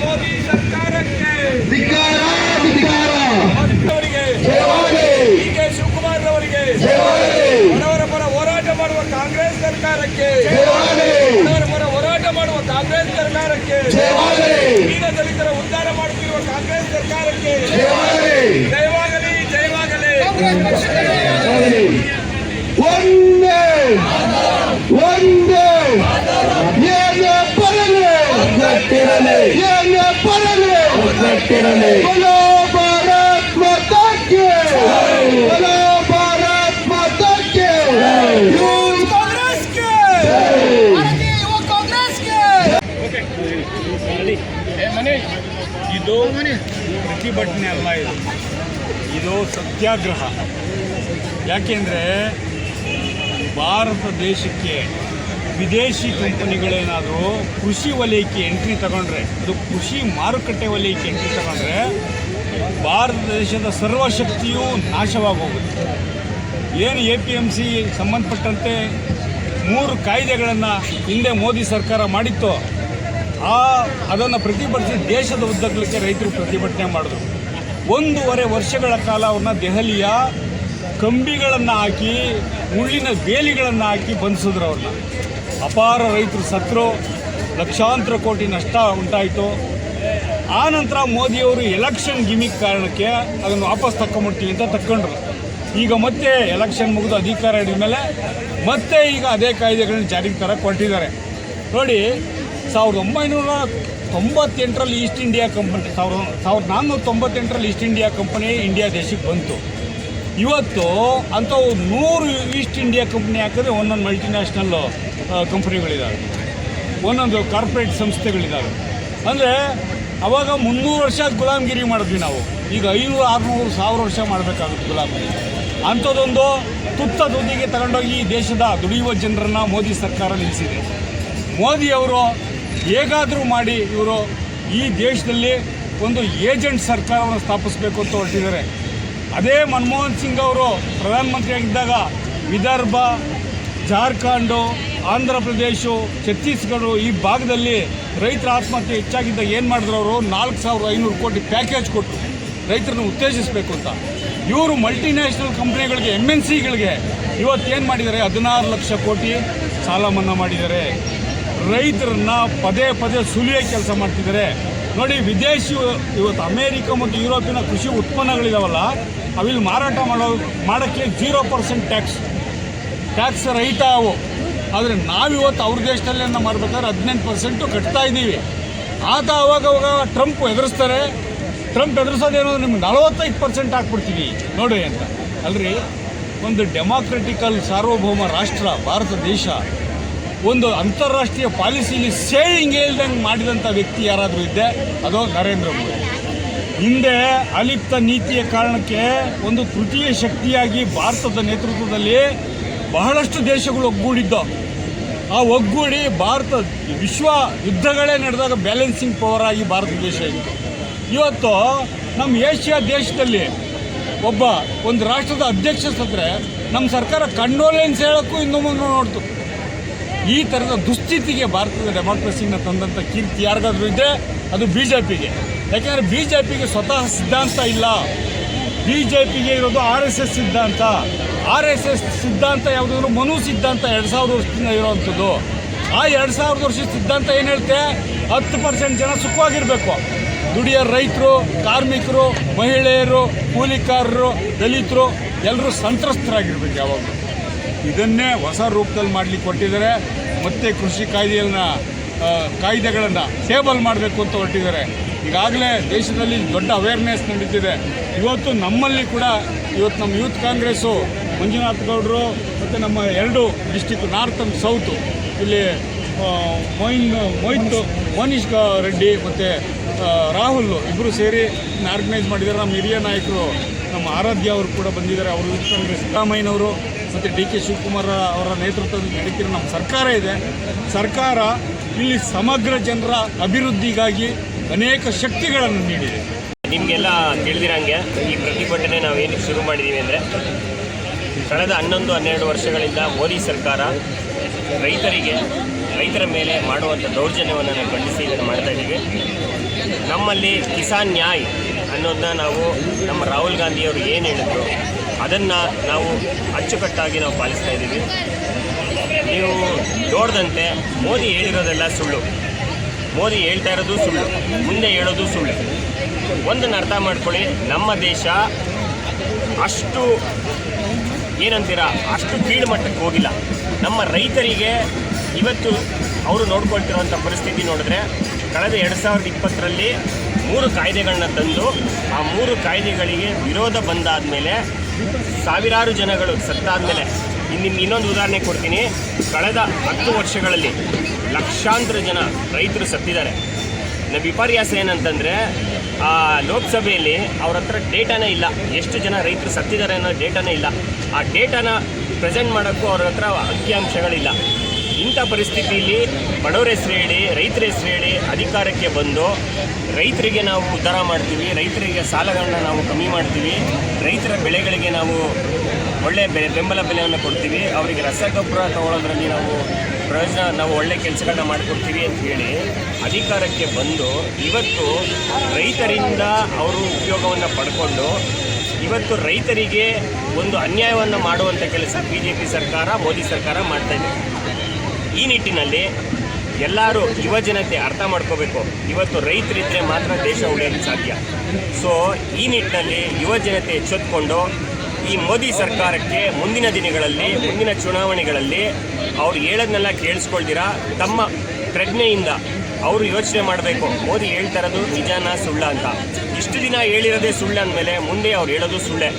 ಮೋದಿ ಸರ್ಕಾರಕ್ಕೆ ಡಿಕೆ ಶಿವಕುಮಾರ್ ಅವರಿಗೆ ಬಡವರ ಪರ ಹೋರಾಟ ಮಾಡುವ ಕಾಂಗ್ರೆಸ್ ಸರ್ಕಾರಕ್ಕೆ ಬಡವರ ಪರ ಹೋರಾಟ ಮಾಡುವ ಕಾಂಗ್ರೆಸ್ ಸರ್ಕಾರಕ್ಕೆ ದೀನ ದಲಿತರ ಉದ್ಧಾರ ಮಾಡುತ್ತಿರುವ ಕಾಂಗ್ರೆಸ್ ಸರ್ಕಾರಕ್ಕೆ ಜಯವಾಗಲಿ ಜಯವಾಗಲಿ. ಒಂದೇ ಒಂದೇ ಏನು ಬರಲಿ ಏನು ಬರಲಿ ಬಲೋ ಭಾರತ್ ಮಾತಾಕ್ಕೆ ಬಲೋ ಭಾರತ್ ಮಾತಾಕ್ಕೆ ಕಾಂಗ್ರೆಸ್ಗೆ ಕಾಂಗ್ರೆಸ್ಗೆ. ಇದು ಪ್ರತಿಭಟನೆ ಅಲ್ಲ, ಇದು ಸತ್ಯಾಗ್ರಹ. ಯಾಕೆಂದರೆ ಭಾರತ ದೇಶಕ್ಕೆ ವಿದೇಶಿ ಕಂಪನಿಗಳೇನಾದರೂ ಕೃಷಿ ವಲಯಕ್ಕೆ ಎಂಟ್ರಿ ತಗೊಂಡ್ರೆ, ಅದು ಕೃಷಿ ಮಾರುಕಟ್ಟೆ ವಲಯಕ್ಕೆ ಎಂಟ್ರಿ ತಗೊಂಡ್ರೆ ಭಾರತ ದೇಶದ ಸರ್ವಶಕ್ತಿಯೂ ನಾಶವಾಗೋಗುತ್ತೆ. ಏನು APMC ಸಂಬಂಧಪಟ್ಟಂತೆ 3 ಕಾಯ್ದೆಗಳನ್ನು ಹಿಂದೆ ಮೋದಿ ಸರ್ಕಾರ ಮಾಡಿತ್ತು, ಅದನ್ನು ಪ್ರತಿಭಟಿಸಿ ದೇಶದ ಉದ್ದಗಲಕ್ಕೆ ರೈತರು ಪ್ರತಿಭಟನೆ ಮಾಡಿದ್ರು. 1.5 ವರ್ಷಗಳ ಕಾಲ ಅವ್ರನ್ನ ದೆಹಲಿಯ ಕಂಬಿಗಳನ್ನು ಹಾಕಿ ಮುಳ್ಳಿನ ಬೇಲಿಗಳನ್ನು ಹಾಕಿ ಬಂಧಿಸಿದ್ರು. ಅವ್ರನ್ನ ಅಪಾರ ರೈತರು ಸತ್ತರು, ಲಕ್ಷಾಂತರ ಕೋಟಿ ನಷ್ಟ ಉಂಟಾಯಿತು. ಆನಂತರ ಮೋದಿಯವರು ಎಲೆಕ್ಷನ್ ಗಿಮಿಕ್ ಕಾರಣಕ್ಕೆ ಅದನ್ನು ವಾಪಸ್ ತಗೊಂಡ್ಬಿಡ್ತೀವಿ ಅಂತ ತಕ್ಕೊಂಡ್ರು. ಈಗ ಮತ್ತೆ ಎಲೆಕ್ಷನ್ ಮುಗಿದು ಅಧಿಕಾರ ಹಿಡಿದ ಮೇಲೆ ಮತ್ತೆ ಈಗ ಅದೇ ಕಾಯ್ದೆಗಳನ್ನ ಜಾರಿಗೆ ಹೊರಟಿದ್ದಾರೆ. ನೋಡಿ, 1998ರಲ್ಲಿ ಈಸ್ಟ್ ಇಂಡಿಯಾ ಕಂಪನಿ 1498ರಲ್ಲಿ ಈಸ್ಟ್ ಇಂಡಿಯಾ ಕಂಪನಿ ಇಂಡಿಯಾ ದೇಶಕ್ಕೆ ಬಂತು. ಇವತ್ತು ಅಂಥವು 100 ಈಸ್ಟ್ ಇಂಡಿಯಾ ಕಂಪ್ನಿ ಹಾಕಿದ್ರೆ ಒಂದೊಂದು ಮಲ್ಟಿನ್ಯಾಷನಲ್ ಕಂಪ್ನಿಗಳಿದ್ದಾವೆ, ಒಂದೊಂದು ಕಾರ್ಪೊರೇಟ್ ಸಂಸ್ಥೆಗಳಿದ್ದಾವೆ. ಅಂದರೆ ಅವಾಗ 300 ವರ್ಷ ಗುಲಾಮಗಿರಿ ಮಾಡಿದ್ವಿ ನಾವು, ಈಗ 500, 600, 1000 ವರ್ಷ ಮಾಡಬೇಕಾಗುತ್ತೆ ಗುಲಾಮಗಿರಿ. ಅಂಥದ್ದೊಂದು ತುತ್ತ ತುದಿಗೆ ತಗೊಂಡೋಗಿ ಈ ದೇಶದ ದುಡಿಯುವ ಜನರನ್ನು ಮೋದಿ ಸರ್ಕಾರ ನಿಲ್ಲಿಸಿದೆ. ಮೋದಿಯವರು ಹೇಗಾದರೂ ಮಾಡಿ ಇವರು ಈ ದೇಶದಲ್ಲಿ ಒಂದು ಏಜೆಂಟ್ ಸರ್ಕಾರವನ್ನು ಸ್ಥಾಪಿಸಬೇಕು ಅಂತ ಹೊರಟಿದ್ದಾರೆ. ಅದೇ ಮನಮೋಹನ್ ಸಿಂಗ್ ಅವರು ಪ್ರಧಾನಮಂತ್ರಿಯಾಗಿದ್ದಾಗ ವಿದರ್ಭ, ಜಾರ್ಖಂಡು, ಆಂಧ್ರ ಪ್ರದೇಶ, ಛತ್ತೀಸ್ಗಢ ಈ ಭಾಗದಲ್ಲಿ ರೈತರ ಆತ್ಮಹತ್ಯೆ ಹೆಚ್ಚಾಗಿದ್ದಾಗ ಏನು ಮಾಡಿದ್ರು, ಅವರು 4500 ಕೋಟಿ ಪ್ಯಾಕೇಜ್ ಕೊಟ್ಟರು ರೈತರನ್ನು ಉತ್ತೇಜಿಸಬೇಕು ಅಂತ. ಇವರು ಮಲ್ಟಿನ್ಯಾಷನಲ್ ಕಂಪ್ನಿಗಳಿಗೆ MNCಗಳಿಗೆ ಇವತ್ತೇನು ಮಾಡಿದ್ದಾರೆ, 16 ಲಕ್ಷ ಕೋಟಿ ಸಾಲ ಮನ್ನಾ ಮಾಡಿದ್ದಾರೆ. ರೈತರನ್ನ ಪದೇ ಪದೇ ಸುಲಿಯೋ ಕೆಲಸ ಮಾಡ್ತಿದ್ದಾರೆ. ನೋಡಿ, ವಿದೇಶಿ ಇವತ್ತು ಅಮೇರಿಕ ಮತ್ತು ಯುರೋಪಿನ ಕೃಷಿ ಉತ್ಪನ್ನಗಳಿದಾವಲ್ಲ, ಅವಿಲ್ಲಿ ಮಾರಾಟ ಮಾಡೋಕ್ಕೆ 0% ಟ್ಯಾಕ್ಸ್ ರಹಿತ ಅವು. ಆದರೆ ನಾವಿವತ್ತು ಅವ್ರ ದೇಶದಲ್ಲಿ ಮಾಡಬೇಕಾದ್ರೆ 18% ಕಟ್ತಾ ಇದ್ದೀವಿ. ಆತ ಅವಾಗ ಟ್ರಂಪ್ ಎದುರಿಸ್ತಾರೆ. ಟ್ರಂಪ್ ಎದುರಿಸೋದೇನೋ ನಿಮ್ಗೆ 45% ಹಾಕ್ಬಿಡ್ತೀವಿ ನೋಡ್ರಿ ಅಂತ. ಅಲ್ರಿ, ಒಂದು ಡೆಮಾಕ್ರೆಟಿಕಲ್ ಸಾರ್ವಭೌಮ ರಾಷ್ಟ್ರ ಭಾರತ ದೇಶ ಒಂದು ಅಂತಾರಾಷ್ಟ್ರೀಯ ಪಾಲಿಸಿಲಿ ಸೇವಿಂಗ್ ಹೇಳ್ದಂಗೆ ಮಾಡಿದಂಥ ವ್ಯಕ್ತಿ ಯಾರಾದರೂ ಇದ್ದೆ ಅದು ನರೇಂದ್ರ ಮೋದಿ. ಹಿಂದೆ ಅಲಿಪ್ತ ನೀತಿಯ ಕಾರಣಕ್ಕೆ ಒಂದು ತೃತೀಯ ಶಕ್ತಿಯಾಗಿ ಭಾರತದ ನೇತೃತ್ವದಲ್ಲಿ ಬಹಳಷ್ಟು ದೇಶಗಳು ಒಗ್ಗೂಡಿದ್ದು. ಆ ಒಗ್ಗೂಡಿ ಭಾರತ ವಿಶ್ವ ಯುದ್ಧಗಳೇ ನಡೆದಾಗ ಬ್ಯಾಲೆನ್ಸಿಂಗ್ ಪವರ್ ಆಗಿ ಭಾರತ ದೇಶ ಇತ್ತು. ಇವತ್ತು ನಮ್ಮ ಏಷ್ಯಾ ದೇಶದಲ್ಲಿ ಒಂದು ರಾಷ್ಟ್ರದ ಅಧ್ಯಕ್ಷ ಸತ್ರೆ ನಮ್ಮ ಸರ್ಕಾರ ಕಂಡೋಲೆನ್ಸ್ ಹೇಳೋಕ್ಕೂ ಇನ್ನು ಮುಂದೆ ನೋಡ್ತು. ಈ ಥರದ ದುಸ್ಥಿತಿಗೆ ಭಾರತದ ಡೆಮಾಕ್ರಸಿನ ತಂದಂಥ ಕೀರ್ತಿ ಯಾರಿಗಾದ್ರೂ ಇದ್ದರೆ ಅದು BJPಗೆ. ಯಾಕೆಂದರೆ BJPಗೆ ಸ್ವತಃ ಸಿದ್ಧಾಂತ ಇಲ್ಲ. BJPಗೆ ಇರೋದು RSS ಸಿದ್ಧಾಂತ. RSS ಸಿದ್ಧಾಂತ ಯಾವುದಾದ್ರೂ ಮನು ಸಿದ್ಧಾಂತ 2000 ವರ್ಷದಿಂದ ಇರೋವಂಥದ್ದು. ಆ 2000 ವರ್ಷದ ಸಿದ್ಧಾಂತ ಏನು ಹೇಳುತ್ತೆ, 10% ಜನ ಸುಖವಾಗಿರಬೇಕು. ದುಡಿಯೋ ರೈತರು, ಕಾರ್ಮಿಕರು, ಮಹಿಳೆಯರು, ಕೂಲಿಕಾರರು, ದಲಿತರು ಎಲ್ಲರೂ ಸಂತ್ರಸ್ತರಾಗಿರ್ಬೇಕು ಯಾವಾಗಲೂ. ಇದನ್ನೇ ಹೊಸ ರೂಪದಲ್ಲಿ ಮಾಡಲಿಕ್ಕೆ ಹೊರಟಿದ್ದಾರೆ. ಮತ್ತೆ ಕೃಷಿ ಕಾಯ್ದೆಗಳನ್ನು ಟೇಬಲ್ ಮಾಡಬೇಕು ಅಂತ ಹೊರಟಿದ್ದಾರೆ. ಈಗಾಗಲೇ ದೇಶದಲ್ಲಿ ದೊಡ್ಡ ಅವೇರ್ನೆಸ್ ನಡೀತಿದೆ. ಇವತ್ತು ನಮ್ಮಲ್ಲಿ ಕೂಡ ನಮ್ಮ ಯೂತ್ ಕಾಂಗ್ರೆಸ್ಸು ಮಂಜುನಾಥ್ ಗೌಡರು ಮತ್ತು ನಮ್ಮ 2 ಡಿಸ್ಟಿಕ್ ನಾರ್ತ್ ಆ್ಯಂಡ್ ಸೌತು ಇಲ್ಲಿ ಮೋನೀಶ್ ರೆಡ್ಡಿ ಮತ್ತು ರಾಹುಲ್ ಇಬ್ಬರು ಸೇರಿ ಆರ್ಗನೈಸ್ ಮಾಡಿದ್ದಾರೆ. ನಮ್ಮ ಹಿರಿಯ ನಾಯಕರು ನಮ್ಮ ಆರಾಧ್ಯ ಅವರು ಕೂಡ ಬಂದಿದ್ದಾರೆ. ಅವರು ಯೂತ್ ಕಾಂಗ್ರೆಸ್ ಸಿದ್ದರಾಮಯ್ಯನವರು ಮತ್ತು DK ಶಿವಕುಮಾರ್ ಅವರ ನೇತೃತ್ವದಲ್ಲಿ ನಡೀತಿರೋ ನಮ್ಮ ಸರ್ಕಾರ ಇದೆ. ಸರ್ಕಾರ ಇಲ್ಲಿ ಸಮಗ್ರ ಜನರ ಅಭಿವೃದ್ಧಿಗಾಗಿ ಅನೇಕ ಶಕ್ತಿಗಳನ್ನು ನೀಡಿದೆ. ನಿಮಗೆಲ್ಲ ತಿಳಿದಿರಂಗೆ ಈ ಪ್ರತಿಭಟನೆ ನಾವೇನಕ್ಕೆ ಶುರು ಮಾಡಿದ್ದೀವಿ ಅಂದರೆ ಕಳೆದ 11-12 ವರ್ಷಗಳಿಂದ ಮೋದಿ ಸರ್ಕಾರ ರೈತರ ಮೇಲೆ ಮಾಡುವಂಥ ದೌರ್ಜನ್ಯವನ್ನು ನಾವು ಖಂಡಿಸಿ ಇದನ್ನು ಮಾಡ್ತಾ ಇದ್ದೀವಿ. ನಮ್ಮಲ್ಲಿ ಕಿಸಾನ್ ನ್ಯಾಯ್ ಅನ್ನೋದನ್ನ ನಾವು ನಮ್ಮ ರಾಹುಲ್ ಗಾಂಧಿಯವರು ಏನು ಹೇಳಿದ್ರು ಅದನ್ನು ನಾವು ಅಚ್ಚುಕಟ್ಟಾಗಿ ನಾವು ಪಾಲಿಸ್ತಾ ಇದ್ದೀವಿ. ನೀವು ನೋಡಿದಂತೆ ಮೋದಿ ಹೇಳಿರೋದೆಲ್ಲ ಸುಳ್ಳು, ಮೋದಿ ಹೇಳ್ತಾ ಇರೋದು ಸುಳ್ಳು, ಮುಂದೆ ಹೇಳೋದು ಸುಳ್ಳು. ಒಂದನ್ನು ಅರ್ಥ ಮಾಡ್ಕೊಳ್ಳಿ, ನಮ್ಮ ದೇಶ ಅಷ್ಟು ಅಷ್ಟು ಕೀಳು ಮಟ್ಟಕ್ಕೆ ಹೋಗಿಲ್ಲ. ನಮ್ಮ ರೈತರಿಗೆ ಇವತ್ತು ಅವರು ನೋಡ್ಕೊಳ್ತಿರೋಂಥ ಪರಿಸ್ಥಿತಿ ನೋಡಿದ್ರೆ ಕಳೆದ 2020ರಲ್ಲಿ 3 ಕಾಯ್ದೆಗಳನ್ನ ತಂದು ಆ 3 ಕಾಯ್ದೆಗಳಿಗೆ ವಿರೋಧ ಬಂದಾದ ಮೇಲೆ ಸಾವಿರಾರು ಜನಗಳು ಸತ್ತಾದಮೇಲೆ ಇನ್ನೊಂದು ಉದಾಹರಣೆ ಕೊಡ್ತೀನಿ. ಕಳೆದ 10 ವರ್ಷಗಳಲ್ಲಿ ಲಕ್ಷಾಂತರ ಜನ ರೈತರು ಸತ್ತಿದ್ದಾರೆ. ವಿಪರ್ಯಾಸ ಏನಂತಂದರೆ ಲೋಕಸಭೆಯಲ್ಲಿ ಅವ್ರ ಹತ್ರ ಡೇಟಾನೇ ಇಲ್ಲ, ಎಷ್ಟು ಜನ ರೈತರು ಸತ್ತಿದ್ದಾರೆ ಅನ್ನೋ ಡೇಟಾನೇ ಇಲ್ಲ. ಆ ಡೇಟಾನ ಪ್ರೆಸೆಂಟ್ ಮಾಡೋಕ್ಕೂ ಅವ್ರ ಹತ್ರ ಅಂಕಿಅಂಶಗಳಿಲ್ಲ. ಇಂಥ ಪರಿಸ್ಥಿತಿಯಲ್ಲಿ ಬಡವರ ಹೆಸರು ಹೇಳಿ, ರೈತರ ಹೆಸರು ಹೇಳಿ ಅಧಿಕಾರಕ್ಕೆ ಬಂದು ರೈತರಿಗೆ ನಾವು ಉದ್ಧಾರ ಮಾಡ್ತೀವಿ, ರೈತರಿಗೆ ಸಾಲಗಳನ್ನ ನಾವು ಕಮ್ಮಿ ಮಾಡ್ತೀವಿ, ರೈತರ ಬೆಳೆಗಳಿಗೆ ನಾವು ಒಳ್ಳೆಯ ಬೆಂಬಲ ಬೆಲೆಯನ್ನು ಕೊಡ್ತೀವಿ, ಅವರಿಗೆ ರಸಗೊಬ್ಬರ ತಗೊಳ್ಳೋದ್ರಲ್ಲಿ ನಾವು ಒಳ್ಳೆ ಕೆಲಸಗಳನ್ನ ಮಾಡಿಕೊಡ್ತೀವಿ ಅಂತ ಹೇಳಿ ಅಧಿಕಾರಕ್ಕೆ ಬಂದು ಇವತ್ತು ರೈತರಿಂದ ಅವರು ಉಪಯೋಗವನ್ನು ಪಡ್ಕೊಂಡು ಇವತ್ತು ರೈತರಿಗೆ ಒಂದು ಅನ್ಯಾಯವನ್ನು ಮಾಡುವಂಥ ಕೆಲಸ BJP ಸರ್ಕಾರ, ಮೋದಿ ಸರ್ಕಾರ ಮಾಡ್ತಾ ಇದೆ. ಈ ನಿಟ್ಟಿನಲ್ಲಿ ಎಲ್ಲರೂ ಯುವಜನತೆ ಅರ್ಥ ಮಾಡ್ಕೋಬೇಕು, ಇವತ್ತು ರೈತರಿದ್ದರೆ ಮಾತ್ರ ದೇಶ ಉಳಿಯೋಕ್ಕೆ ಸಾಧ್ಯ. ಸೊ ಈ ನಿಟ್ಟಿನಲ್ಲಿ ಯುವಜನತೆ ಎಚ್ಚೆತ್ತುಕೊಂಡು ಈ ಮೋದಿ ಸರ್ಕಾರಕ್ಕೆ ಮುಂದಿನ ದಿನಗಳಲ್ಲಿ, ಮುಂದಿನ ಚುನಾವಣೆಗಳಲ್ಲಿ ಅವ್ರು ಹೇಳೋದನ್ನೆಲ್ಲ ಕೇಳಿಸ್ಕೊಳ್ದಿರಾ ತಮ್ಮ ಪ್ರಜ್ಞೆಯಿಂದ ಅವರು ಯೋಚನೆ ಮಾಡಬೇಕು, ಮೋದಿ ಹೇಳ್ತಾ ಇರೋದು ನಿಜಾನ ಸುಳ್ಳ ಅಂತ. ಇಷ್ಟು ದಿನ ಹೇಳಿರೋದೇ ಸುಳ್ಳು ಅಂದಮೇಲೆ ಮುಂದೆ ಅವ್ರು ಹೇಳೋದು ಸುಳ್ಳೆ.